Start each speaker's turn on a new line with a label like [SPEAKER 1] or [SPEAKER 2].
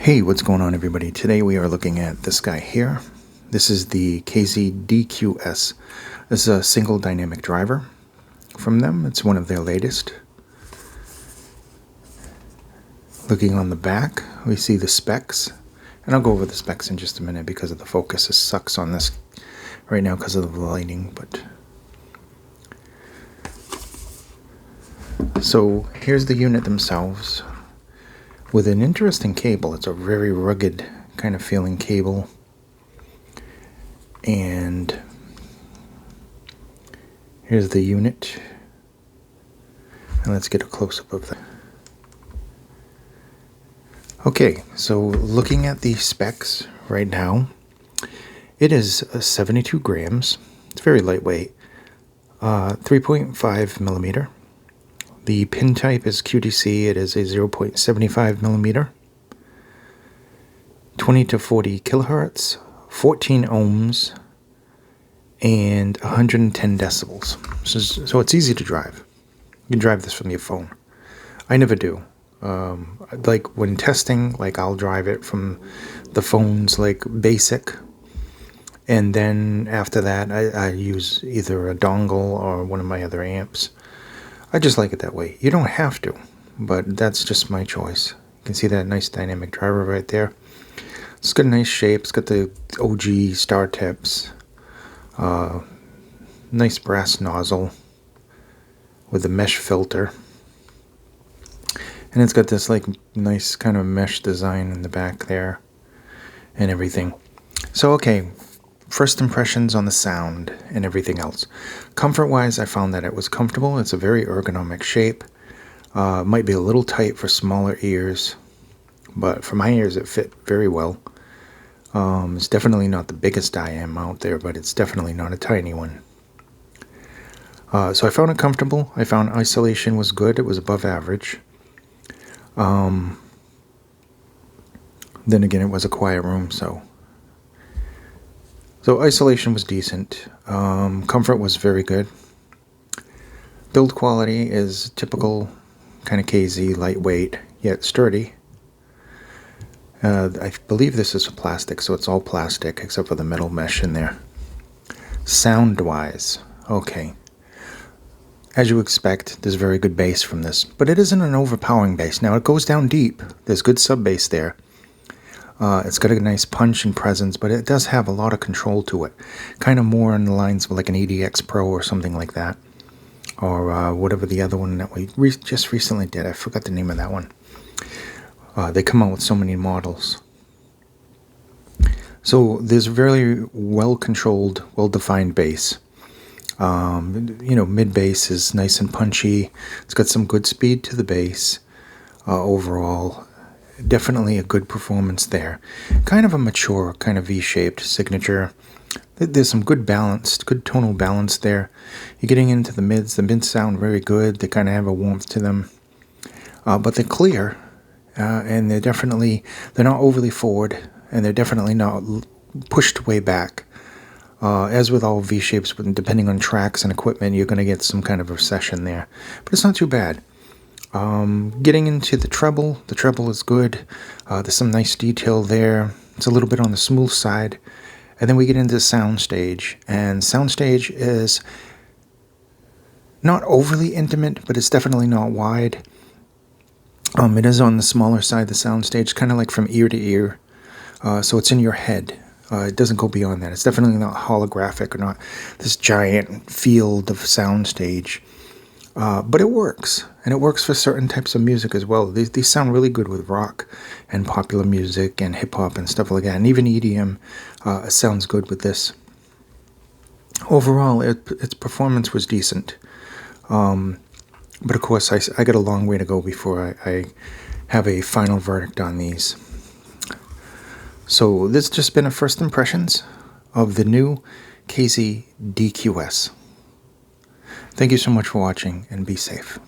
[SPEAKER 1] Hey, what's going on, everybody? Today we are looking at this guy here. This is the KZ DQS. This is a single dynamic driver from them. It's one of their latest. Looking on the back, we see the specs. And I'll go over the specs in just a minute because of the focus. It sucks on this right now because of the lighting. So here's the unit themselves. With an interesting cable. It's a very rugged kind of feeling cable. And here's the unit. And let's get a close-up of that. Okay, so looking at the specs right now, it is 72 grams. It's very lightweight. 3.5 millimeter. The pin type is QTC. It is a 0.75 millimeter, 20 to 40 kilohertz, 14 ohms, and 110 decibels. So it's easy to drive. You can drive this from your phone. I never do. Like when testing, like I'll drive it from the phone's like basic, and then after that I use either a dongle or one of my other amps. I just like it that way. You don't have to, but that's just my choice. You can see that nice dynamic driver right there. It's got a nice shape. It's got the OG star tips. Nice brass nozzle with a mesh filter. And it's got this like nice kind of mesh design in the back there and everything. So okay, first impressions on the sound and everything else. Comfort-wise, I found that it was comfortable. It's a very ergonomic shape. Might be a little tight for smaller ears, but for my ears it fit very well. It's definitely not the biggest I am out there, but it's definitely not a tiny one. So I found it comfortable. I found isolation was good. It was above average. Then again, it was a quiet room, so isolation was decent. Comfort was very good. Build quality is typical kind of KZ, lightweight, yet sturdy. I believe this is plastic, so it's all plastic except for the metal mesh in there. Sound-wise, okay. As you expect, there's very good bass from this, but it isn't an overpowering bass. Now, it goes down deep. There's good sub-bass there. It's got a nice punch and presence, but it does have a lot of control to it. Kind of more on the lines of like an EDX Pro or something like that. Or whatever the other one that we just recently did. I forgot the name of that one. They come out with so many models. So there's very well-controlled, well-defined bass. Mid-bass is nice and punchy. It's got some good speed to the bass overall. Definitely a good performance there. Kind of a mature, kind of V-shaped signature. There's some good tonal balance there. You're getting into the mids. The mids sound very good. They kind of have a warmth to them. But they're clear, and they're not overly forward, and they're definitely not pushed way back. As with all V-shapes, depending on tracks and equipment, you're going to get some kind of recession there. But it's not too bad. Getting into the treble is good. There's some nice detail there. It's a little bit on the smooth side. And then we get into soundstage. And soundstage is not overly intimate, but it's definitely not wide. It is on the smaller side of the soundstage, kind of like from ear to ear. So it's in your head. It doesn't go beyond that. It's definitely not holographic or not this giant field of soundstage. But it works, and it works for certain types of music as well. These sound really good with rock and popular music and hip-hop and stuff like that, and even EDM sounds good with this. Overall, its performance was decent. But of course, I got a long way to go before I have a final verdict on these. So this has just been a first impressions of the new KZ DQS. Thank you so much for watching, and be safe.